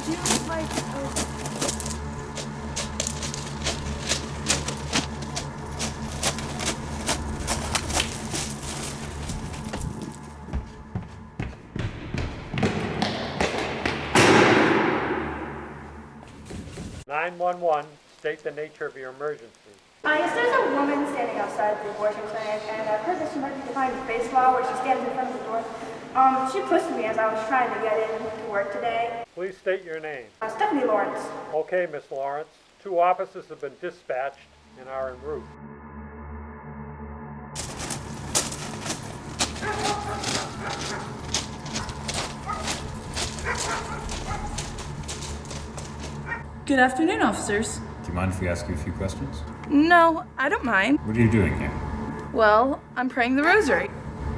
Would you like a... 911, state the nature of your emergency. Yes, there's a woman standing outside the abortion clinic, and I've heard that she might be defying the face law where she stands in front of the door. She pushed me as I was trying to get in to work today. Please state your name. Stephanie Lawrence. Okay, Miss Lawrence. 2 officers have been dispatched and are en route. Good afternoon, officers. Do you mind if we ask you a few questions? No, I don't mind. What are you doing here? Well, I'm praying the rosary.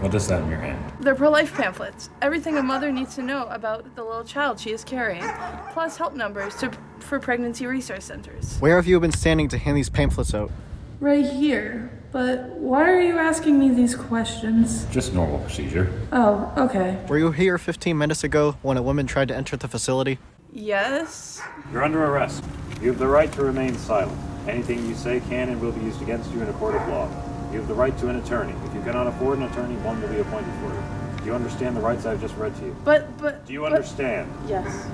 What is that in your hand? They're pro-life pamphlets. Everything a mother needs to know about the little child she is carrying, plus help numbers for pregnancy resource centers. Where have you been standing to hand these pamphlets out? Right here. But why are you asking me these questions? Just normal procedure. Oh, okay. Were you here 15 minutes ago when a woman tried to enter the facility? Yes? You're under arrest. You have the right to remain silent. Anything you say can and will be used against you in a court of law. You have the right to an attorney. If you cannot afford an attorney, one will be appointed for you. Do you understand the rights I've just read to you? But... Do you understand? Yes.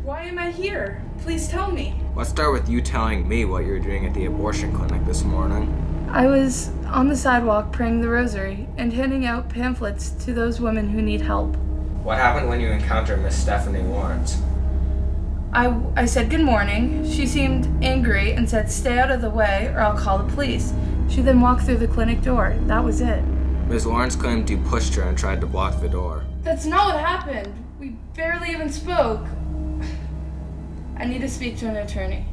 Why am I here? Please tell me. Let's start with you telling me what you were doing at the abortion clinic this morning. I was on the sidewalk praying the rosary and handing out pamphlets to those women who need help. What happened when you encountered Miss Stephanie Lawrence? I said good morning. She seemed angry and said stay out of the way or I'll call the police. She then walked through the clinic door. That was it. Ms. Lawrence claimed you pushed her and tried to block the door. That's not what happened. We barely even spoke. I need to speak to an attorney.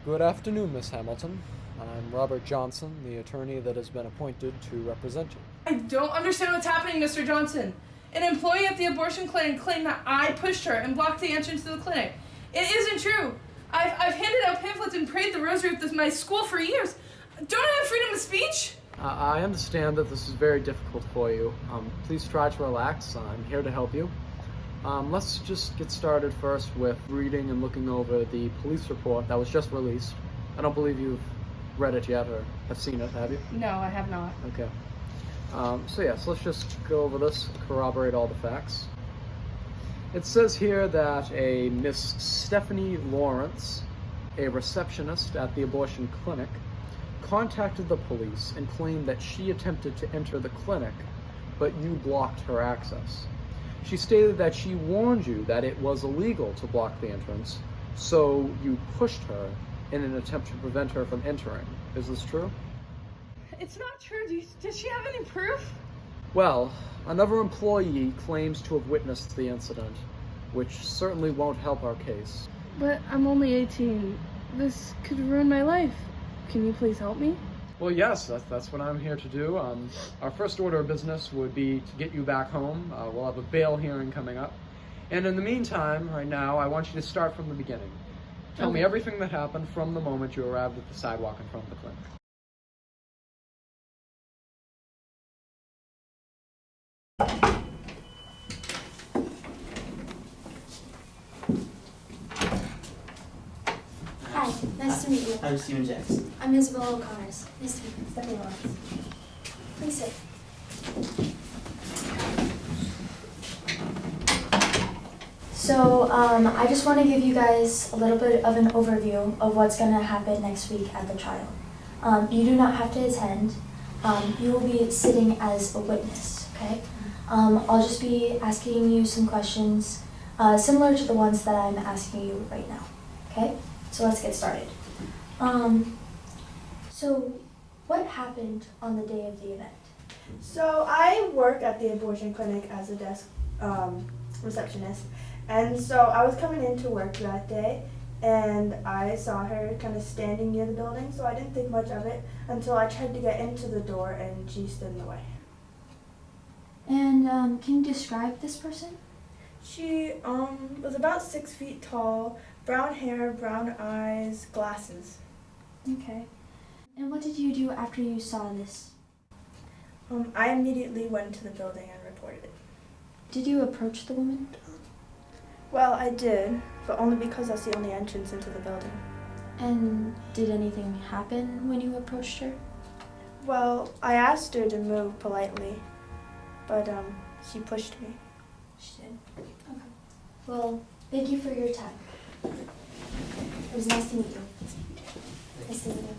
Good afternoon, Miss Hamilton. I'm Robert Johnson, the attorney that has been appointed to represent you. I don't understand what's happening, Mr. Johnson. An employee at the abortion clinic claimed that I pushed her and blocked the entrance to the clinic. It isn't true. I've handed out pamphlets and prayed the rosary at my school for years. Don't I have freedom of speech? I understand that this is very difficult for you. Please try to relax. I'm here to help you. Let's just get started first with reading and looking over the police report that was just released. I don't believe you've read it yet or have seen it, have you? No, I have not. Okay. So let's just go over this, corroborate all the facts. It says here that a Miss Stephanie Lawrence, a receptionist at the abortion clinic, contacted the police and claimed that she attempted to enter the clinic, but you blocked her access. She stated that she warned you that it was illegal to block the entrance, so you pushed her in an attempt to prevent her from entering. Is this true? It's not true. Does she have any proof? Well, another employee claims to have witnessed the incident, which certainly won't help our case. But I'm only 18. This could ruin my life. Can you please help me? Well, yes, that's what I'm here to do. Our first order of business would be to get you back home. We'll have a bail hearing coming up. And in the meantime, right now, I want you to start from the beginning. Tell me everything that happened from the moment you arrived at the sidewalk in front of the clinic. Hi, nice to meet you. I'm Steven Jackson. I'm Isabella O'Connor. Nice to meet you. Stephanie Lawrence. Please sit. So, I just want to give you guys a little bit of an overview of what's going to happen next week at the trial. You do not have to attend. You will be sitting as a witness, okay? I'll just be asking you some questions similar to the ones that I'm asking you right now, okay? So let's get started. So what happened on the day of the event? So I work at the abortion clinic as a desk receptionist, and so I was coming into work that day, and I saw her kind of standing near the building, so I didn't think much of it until I tried to get into the door and she stood in the way. And can you describe this person? She was about 6 feet tall, brown hair, brown eyes, glasses. Okay. And what did you do after you saw this? I immediately went to the building and reported it. Did you approach the woman? Well, I did, but only because that's the only entrance into the building. And did anything happen when you approached her? Well, I asked her to move politely, but she pushed me. She did. Okay. Well, thank you for your time. It was nice to meet you. Nice to meet you.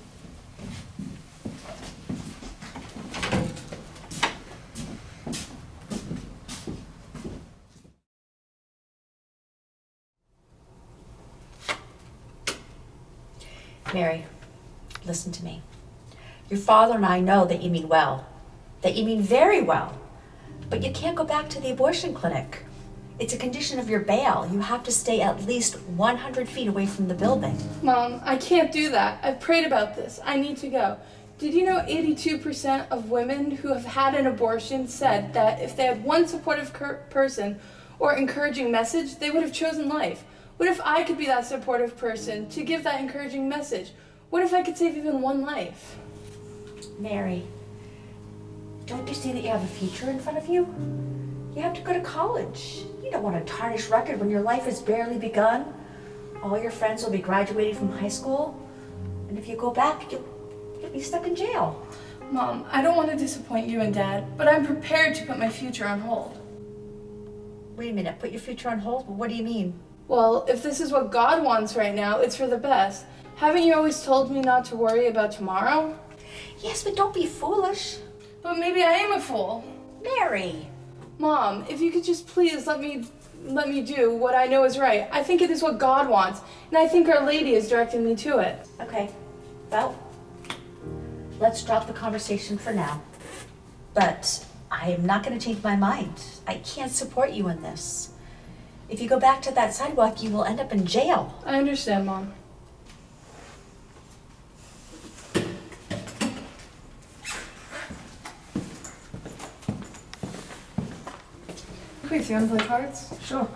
Mary, listen to me. Your father and I know that you mean well, that you mean very well, but you can't go back to the abortion clinic. It's a condition of your bail. You have to stay at least 100 feet away from the building. Mom, I can't do that. I've prayed about this. I need to go. Did you know 82% of women who have had an abortion said that if they had one supportive person or encouraging message, they would have chosen life? What if I could be that supportive person to give that encouraging message? What if I could save even one life? Mary, don't you see that you have a future in front of you? You have to go to college. You don't want a tarnished record when your life has barely begun. All your friends will be graduating from high school. And if you go back, you'll be stuck in jail. Mom, I don't want to disappoint you and Dad, but I'm prepared to put my future on hold. Wait a minute, put your future on hold? What do you mean? Well, if this is what God wants right now, it's for the best. Haven't you always told me not to worry about tomorrow? Yes, but don't be foolish. But maybe I am a fool. Mary. Mom, if you could just please let me do what I know is right. I think it is what God wants, and I think Our Lady is directing me to it. Okay, well, let's drop the conversation for now. But I am not going to change my mind. I can't support you in this. If you go back to that sidewalk, you will end up in jail. I understand, Mom. Please, you want to play cards? Sure.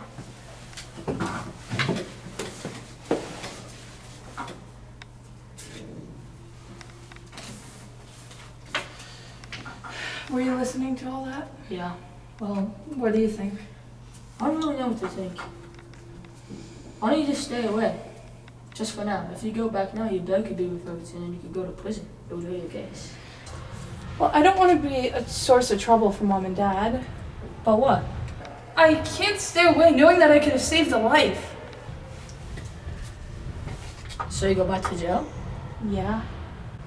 Were you listening to all that? Yeah. Well, what do you think? I don't really know what to think. Why don't you just stay away? Just for now. If you go back now, your dad could be revoked and then you could go to prison. It would be your case. Well, I don't want to be a source of trouble for Mom and Dad. But what? I can't stay away knowing that I could have saved a life. So you go back to jail? Yeah.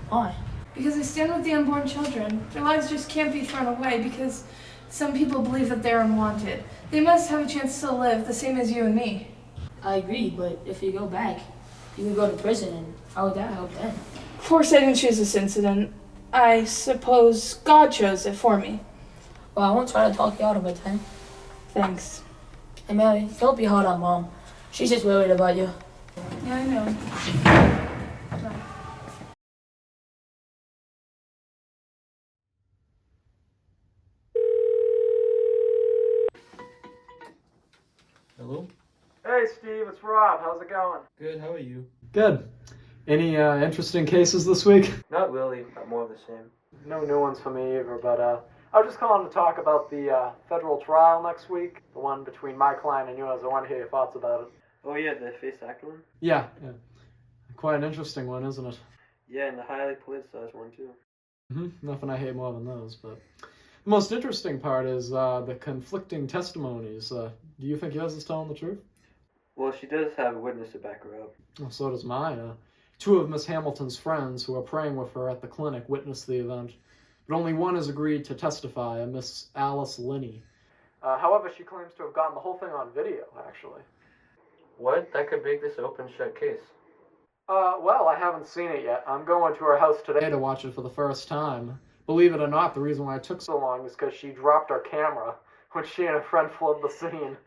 Why? Because I stand with the unborn children. Their lives just can't be thrown away because some people believe that they're unwanted. They must have a chance to live the same as you and me. I agree, but if you go back, you can go to prison, and how would that help then? Of course I didn't choose this incident. I suppose God chose it for me. Well, I won't try to talk you out of it then. Thanks. Hey Mary, don't be hard on Mom. She's just worried about you. Yeah, I know. Hello? Hey Steve, it's Rob. How's it going? Good, how are you? Good. Any interesting cases this week? Not really, but more of the same. No new ones for me either, but I was just calling to talk about the federal trial next week. The one between my client and yours. I want to hear your thoughts about it. Oh yeah, the face actor one? Yeah. Quite an interesting one, isn't it? Yeah, and the highly politicized one too. Nothing I hate more than those, but the most interesting part is the conflicting testimonies. Do you think yours is telling the truth? Well, she does have a witness to back her up. Well, so does mine. Two of Miss Hamilton's friends who are praying with her at the clinic witnessed the event, but only one has agreed to testify, a Miss Alice Linney. However, she claims to have gotten the whole thing on video, actually. What? That could make this open shut case. Well, I haven't seen it yet. I'm going to her house today to watch it for the first time. Believe it or not, the reason why it took so long is because she dropped her camera when she and her friend fled the scene.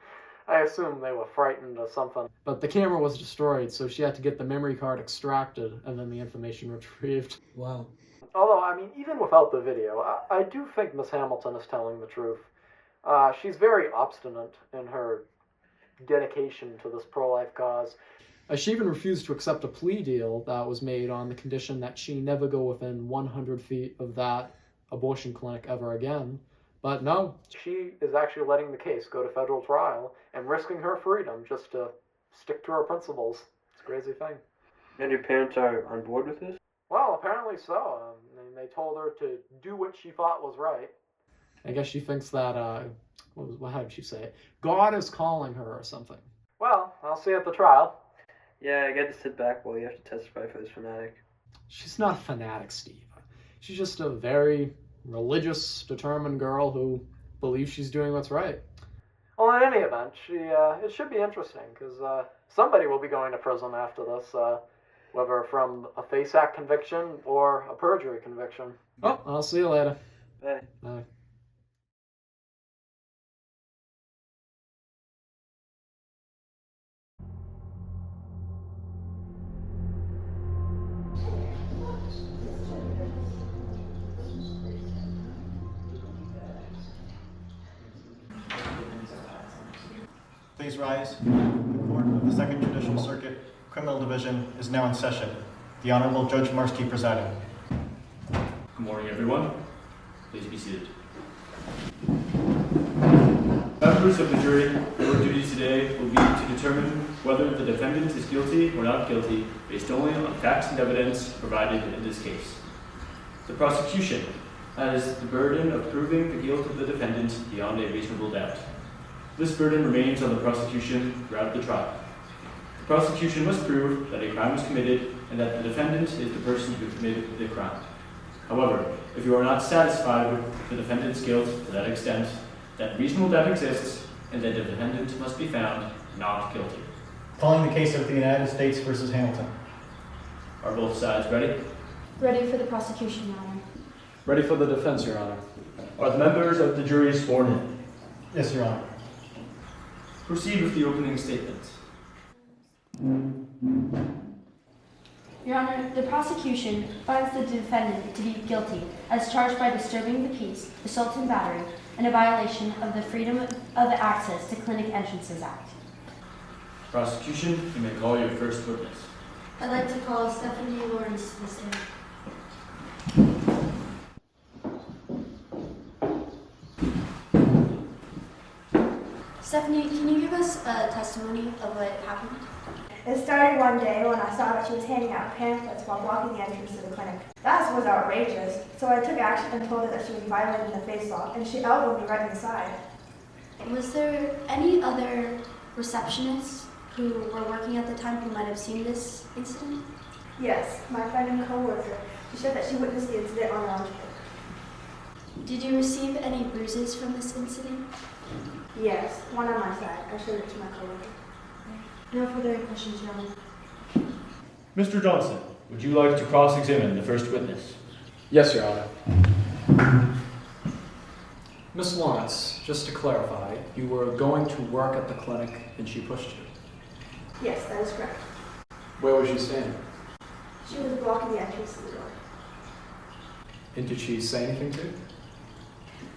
I assume they were frightened or something. But the camera was destroyed, so she had to get the memory card extracted and then the information retrieved. Wow. Although, I mean, even without the video, I do think Miss Hamilton is telling the truth. She's very obstinate in her dedication to this pro-life cause. She even refused to accept a plea deal that was made on the condition that she never go within 100 feet of that abortion clinic ever again. But no, she is actually letting the case go to federal trial and risking her freedom just to stick to her principles. It's a crazy thing. And your parents are on board with this? Well, apparently so. They told her to do what she thought was right. I guess she thinks that, how did she say it? God is calling her or something. Well, I'll see you at the trial. Yeah, I get to sit back while you have to testify for this fanatic. She's not a fanatic, Steve. She's just a very religious, determined girl who believes she's doing what's right. Well, in any event, it should be interesting, because somebody will be going to prison after this, whether from a FACE Act conviction or a perjury conviction. Oh, I'll see you later. Bye. Bye. Please rise. The Court of the Second Judicial Circuit, Criminal Division, is now in session. The Honorable Judge Marsky presiding. Good morning, everyone. Please be seated. Members of the jury, your duty today will be to determine whether the defendant is guilty or not guilty based only on facts and evidence provided in this case. The prosecution has the burden of proving the guilt of the defendant beyond a reasonable doubt. This burden remains on the prosecution throughout the trial. The prosecution must prove that a crime was committed and that the defendant is the person who committed the crime. However, if you are not satisfied with the defendant's guilt to that extent, then reasonable doubt exists and that the defendant must be found not guilty. Calling the case of the United States versus Hamilton. Are both sides ready? Ready for the prosecution, Your Honor. Ready for the defense, Your Honor. Are the members of the jury sworn in? Yes, Your Honor. Proceed with the opening statement. Your Honor, the prosecution finds the defendant to be guilty as charged by disturbing the peace, assault and battery, and a violation of the Freedom of Access to Clinic Entrances Act. Prosecution, you may call your first witness. I'd like to call Stephanie Lawrence to the stand. Stephanie, can you give us a testimony of what happened? It started one day when I saw that she was handing out pamphlets while blocking the entrance to the clinic. That was outrageous, so I took action and told her that she was violating the FACE law, and she elbowed me right in the side. Was there any other receptionists who were working at the time who might have seen this incident? Yes, my friend and co-worker. She said that she witnessed the incident on her lunch break. Did you receive any bruises from this incident? Yes, one on my side. I showed it to my co-worker. No further questions, Your Honor. Mr. Johnson, would you like to cross-examine the first witness? Yes, Your Honor. Miss Lawrence, just to clarify, you were going to work at the clinic and she pushed you? Yes, that is correct. Where was she standing? She was blocking the entrance to the door. And did she say anything to you?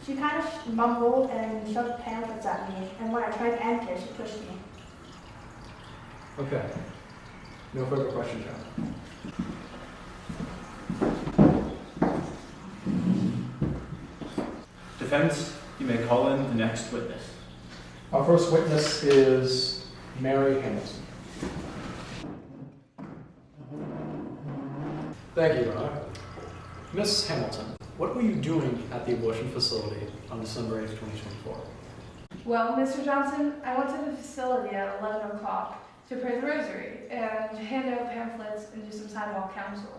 She kind of mumbled and shoved pamphlets at me, and when I tried to enter, she pushed me. Okay. No further questions, John. Defense, you may call in the next witness. Our first witness is Mary Hamilton. Thank you, Your Honor. Miss Hamilton, what were you doing at the abortion facility on December 8th, 2024? Well, Mr. Johnson, I went to the facility at 11 o'clock, to pray the rosary and hand out pamphlets and do some sidewalk counseling.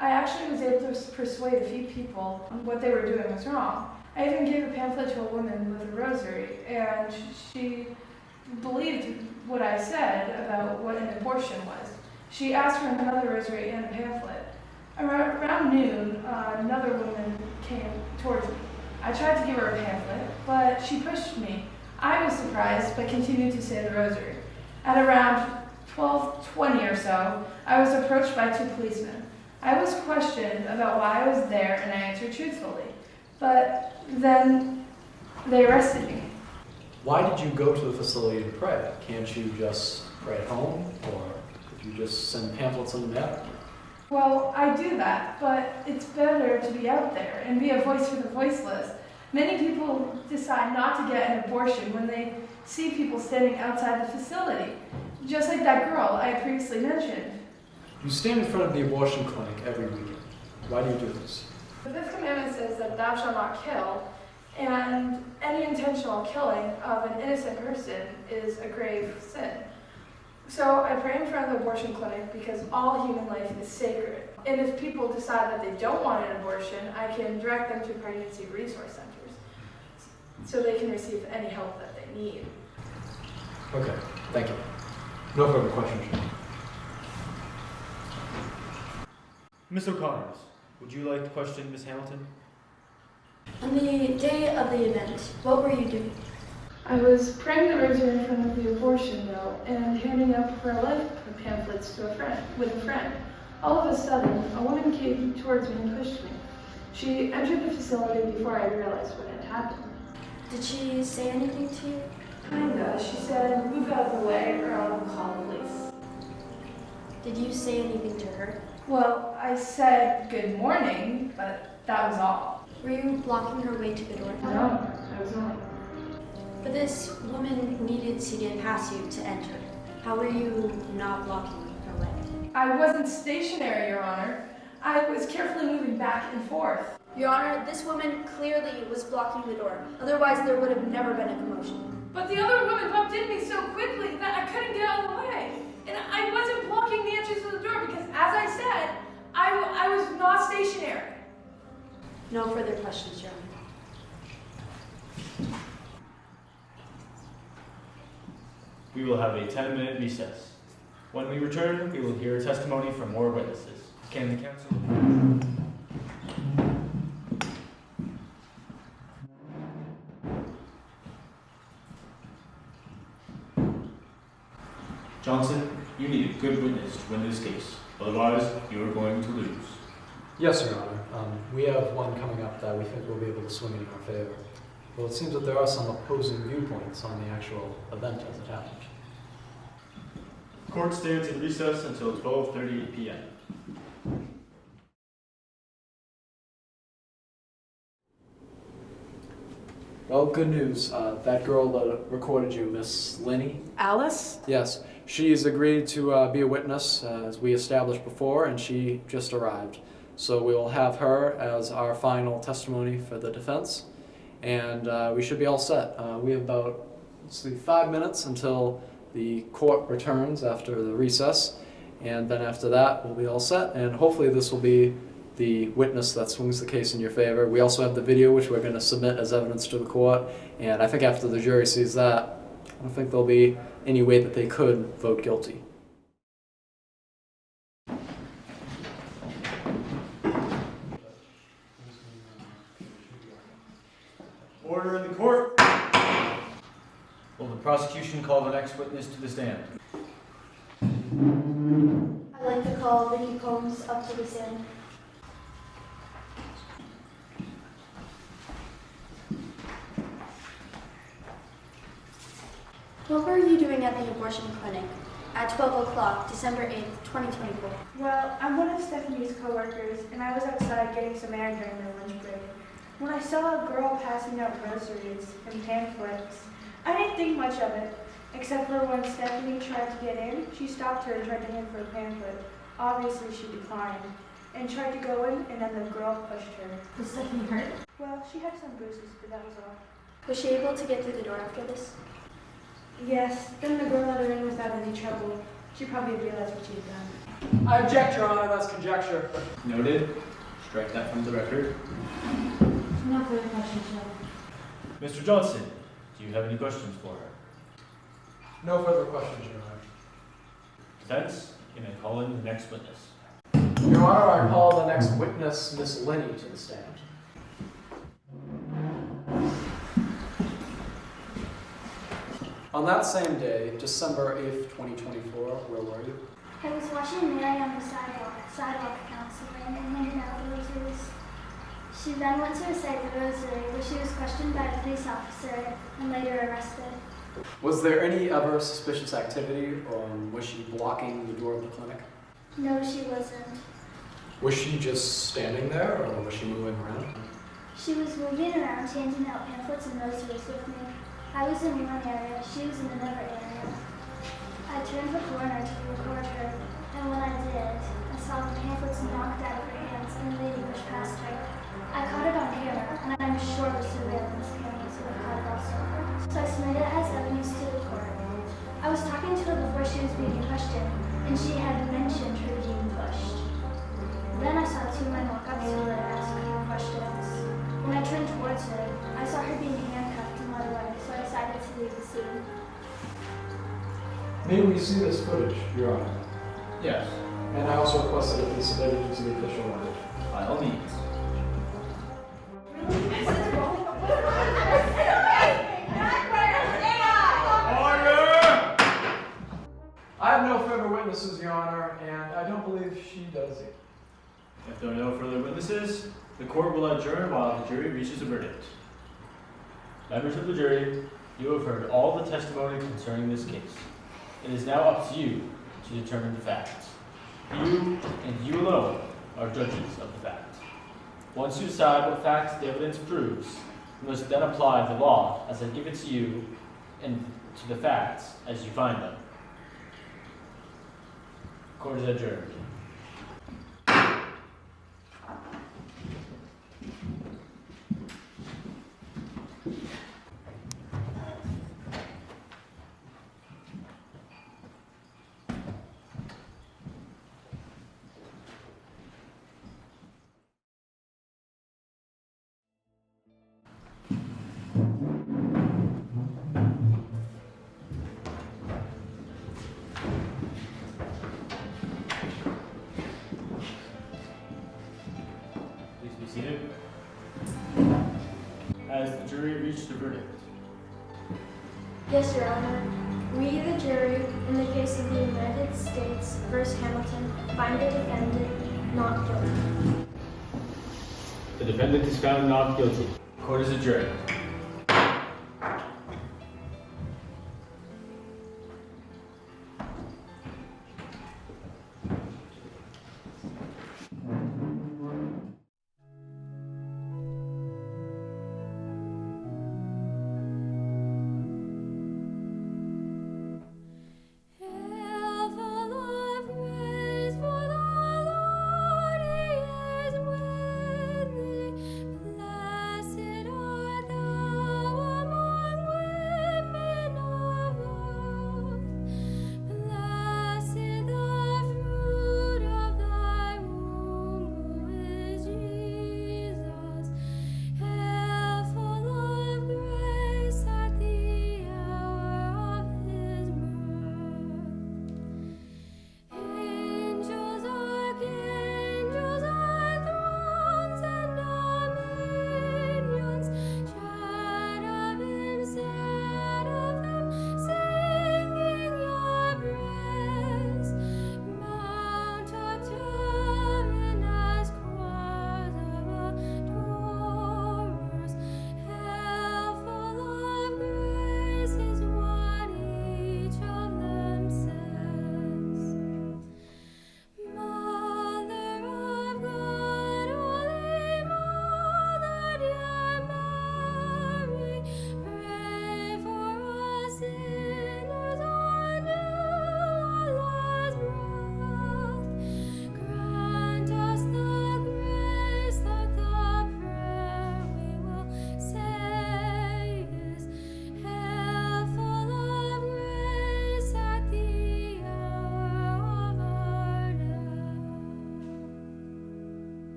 I actually was able to persuade a few people what they were doing was wrong. I even gave a pamphlet to a woman with a rosary, and she believed what I said about what an abortion was. She asked for another rosary and a pamphlet. Around noon, another woman came towards me. I tried to give her a pamphlet, but she pushed me. I was surprised, but continued to say the rosary. At around 12:20 or so, I was approached by 2 policemen. I was questioned about why I was there, and I answered truthfully. But then they arrested me. Why did you go to the facility to pray? Can't you just pray at home, or could you just send pamphlets in the mail? Well, I do that, but it's better to be out there and be a voice for the voiceless. Many people decide not to get an abortion when they see people standing outside the facility, just like that girl I previously mentioned. You stand in front of the abortion clinic every weekend. Why do you do this? The 5th commandment says that thou shalt not kill, and any intentional killing of an innocent person is a grave sin. So I pray in front of the abortion clinic because all human life is sacred. And if people decide that they don't want an abortion, I can direct them to pregnancy resource centers so they can receive any help that they need. Okay, thank you. No further questions. Ms. O'Connors, would you like to question Ms. Hamilton? On the day of the event, what were you doing? I was praying the rosary in front of the abortion mill and handing out pro-life pamphlets to a friend. All of a sudden, a woman came towards me and pushed me. She entered the facility before I realized what had happened. Did she say anything to you? Kinda. She said, "Move out of the way or I'll call the police." Did you say anything to her? Well, I said good morning, but that was all. Were you blocking her way to the door? No, I was not. But this woman needed to get past you to enter. How were you not blocking her way? I wasn't stationary, Your Honor. I was carefully moving back and forth. Your Honor, this woman clearly was blocking the door. Otherwise, there would have never been a commotion. But the other woman bumped into me so quickly that I couldn't get out of the way. And I wasn't blocking the entrance to the door because, as I said, I was not stationary. No further questions, Your Honor. We will have a 10-minute recess. When we return, we will hear testimony from more witnesses. Can the council... Johnson, you need a good witness to win this case. Otherwise, you are going to lose. Yes, Your Honor. We have one coming up that we think will be able to swing in our favor. Well, it seems that there are some opposing viewpoints on the actual event as it happened. Court stands in recess until 12:30 p.m. Well, good news. That girl that recorded you, Miss Linney. Alice? Yes, she's agreed to be a witness as we established before, and she just arrived. So we will have her as our final testimony for the defense, and we should be all set. We have about 5 minutes until the court returns after the recess, and then after that we'll be all set, and hopefully this will be the witness that swings the case in your favor. We also have the video which we're going to submit as evidence to the court, and I think after the jury sees that, I don't think there'll be any way that they could vote guilty. Order in the court. Will the prosecution call the next witness to the stand? I'd like to call Vicky Combs up to the stand. What were you doing at the abortion clinic at 12 o'clock, December 8th, 2024? Well, I'm one of Stephanie's coworkers, and I was outside getting some air during my lunch break. When I saw a girl passing out groceries and pamphlets, I didn't think much of it, except for when Stephanie tried to get in, she stopped her and tried to hand her a pamphlet. Obviously, she declined, and tried to go in, and then the girl pushed her. Was Stephanie hurt? Well, she had some bruises, but that was all. Was she able to get through the door after this? Yes, then the girl let her in without any trouble. She probably realized what she had done. I object, Your Honor. That's conjecture. Noted. Strike that from the record. No further questions, Your Honor. Mr. Johnson, do you have any questions for her? No further questions, Your Honor. Defense, you may call in the next witness. Your Honor, I call the next witness, Miss Lenny, to the stand. On that same day, December 8th, 2024, where were you? I was watching Mary on the sidewalk counseling and handing out rosaries. She then went to recite the rosary, where she was questioned by a police officer and later arrested. Was there any other suspicious activity, or was she blocking the door of the clinic? No, she wasn't. Was she just standing there, or was she moving around? She was moving around, handing out pamphlets and rosaries with me. I was in one area, she was in another area. I turned the corner to record her, and when I did, I saw the pamphlets knocked out of her hands and the lady pushed past her. I caught it on camera, and I'm sure the surveillance cameras would have caught it also. So I submitted it as evidence to the court. I was talking to her before she was being questioned, and she had mentioned her being pushed. Then I saw two men walk up to her and ask her questions. When I turned towards her, I saw her being handcuffed and led away, so I decided to leave the scene. May we see this footage, Your Honor? Yes. And I also request that it be submitted to the official record. By all means. I have no further witnesses, Your Honor, and I don't believe she does it. If there are no further witnesses, the court will adjourn while the jury reaches a verdict. Members of the jury, you have heard all the testimony concerning this case. It is now up to you to determine the facts. You, and you alone, are judges of the facts. Once you decide what facts the evidence proves, you must then apply the law as I give it to you and to the facts as you find them. Court is adjourned. Please be seated. Has the jury reached a verdict? Yes, Your Honor. We, the jury, in the case of the United States v. Hamilton, find the defendant not guilty. The defendant is found not guilty. Court is adjourned.